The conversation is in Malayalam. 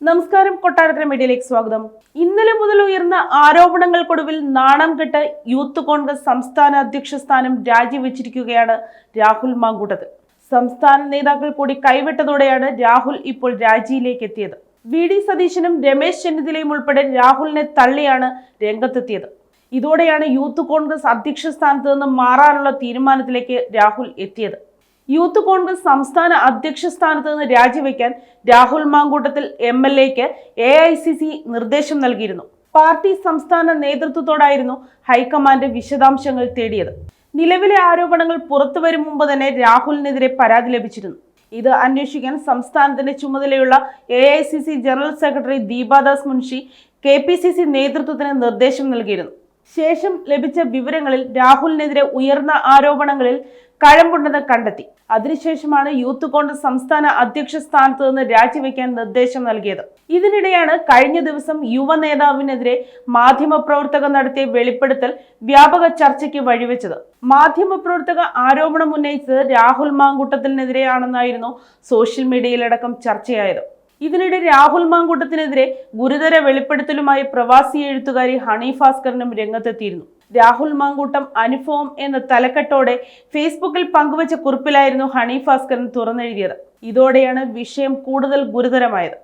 നമസ്കാരം, കൊട്ടാരക്കര മീഡിയയിലേക്ക് സ്വാഗതം. ഇന്നലെ മുതൽ ഉയർന്ന ആരോപണങ്ങൾക്കൊടുവിൽ നാണം കെട്ട് യൂത്ത് കോൺഗ്രസ് സംസ്ഥാന അധ്യക്ഷ സ്ഥാനം രാജിവെച്ചിരിക്കുകയാണ് രാഹുൽ മാങ്കൂട്ടത്തിൽ. സംസ്ഥാന നേതാക്കൾ കൂടി കൈവിട്ടതോടെയാണ് രാഹുൽ ഇപ്പോൾ രാജിയിലേക്ക് എത്തിയത്. വി ഡി സതീശനും രമേശ് ചെന്നിത്തലയും ഉൾപ്പെടെ രാഹുലിനെ തള്ളിയാണ് രംഗത്തെത്തിയത്. ഇതോടെയാണ് യൂത്ത് കോൺഗ്രസ് അധ്യക്ഷ സ്ഥാനത്ത് നിന്ന് മാറാനുള്ള തീരുമാനത്തിലേക്ക് രാഹുൽ എത്തിയത്. യൂത്ത് കോൺഗ്രസ് സംസ്ഥാന അധ്യക്ഷ സ്ഥാനത്ത് നിന്ന് രാജിവെക്കാൻ രാഹുൽ മാങ്കൂട്ടത്തിൽ MLAക്ക് AICC നിർദ്ദേശം നൽകിയിരുന്നു. പാർട്ടി സംസ്ഥാന നേതൃത്വത്തോടായിരുന്നു ഹൈക്കമാൻഡ് വിശദാംശങ്ങൾ തേടിയത്. നിലവിലെ ആരോപണങ്ങൾ പുറത്തുവരും മുമ്പ് തന്നെ രാഹുലിനെതിരെ പരാതി ലഭിച്ചിരുന്നു. ഇത് അന്വേഷിക്കാൻ സംസ്ഥാനത്തിന്റെ ചുമതലയുള്ള AICC general secretary Deepa Das Munshi KPCC നേതൃത്വത്തിന് നിർദ്ദേശം നൽകിയിരുന്നു. ശേഷം ലഭിച്ച വിവരങ്ങളിൽ രാഹുലിനെതിരെ ഉയർന്ന ആരോപണങ്ങളിൽ കഴമ്പുണ്ടെന്ന് കണ്ടെത്തി. അതിനുശേഷമാണ് യൂത്ത് കോൺഗ്രസ് സംസ്ഥാന അധ്യക്ഷ സ്ഥാനത്ത് നിന്ന് രാജിവെക്കാൻ നിർദ്ദേശം നൽകിയത്. ഇതിനിടെയാണ് കഴിഞ്ഞ ദിവസം യുവ നേതാവിനെതിരെ മാധ്യമപ്രവർത്തകർ നടത്തിയ വെളിപ്പെടുത്തൽ വ്യാപക ചർച്ചയ്ക്ക് വഴിവെച്ചത്. മാധ്യമപ്രവർത്തക ആരോപണം ഉന്നയിച്ചത് രാഹുൽ മാങ്കൂട്ടത്തിനെതിരെയാണെന്നായിരുന്നു സോഷ്യൽ മീഡിയയിലടക്കം ചർച്ചയായത്. ഇതിനിടെ രാഹുൽ മാങ്കൂട്ടത്തിനെതിരെ ഗുരുതര വെളിപ്പെടുത്തലുമായി പ്രവാസി എഴുത്തുകാരി ഹണി ഭാസ്കറിനും രംഗത്തെത്തിയിരുന്നു. രാഹുൽ മാങ്കൂട്ടം അനുഭവം എന്ന തലക്കെട്ടോടെ ഫേസ്ബുക്കിൽ പങ്കുവച്ച കുറിപ്പിലായിരുന്നു ഹണി ഭാസ്കരൻ തുറന്നെഴുതിയത്. ഇതോടെയാണ് വിഷയം കൂടുതൽ ഗുരുതരമായത്.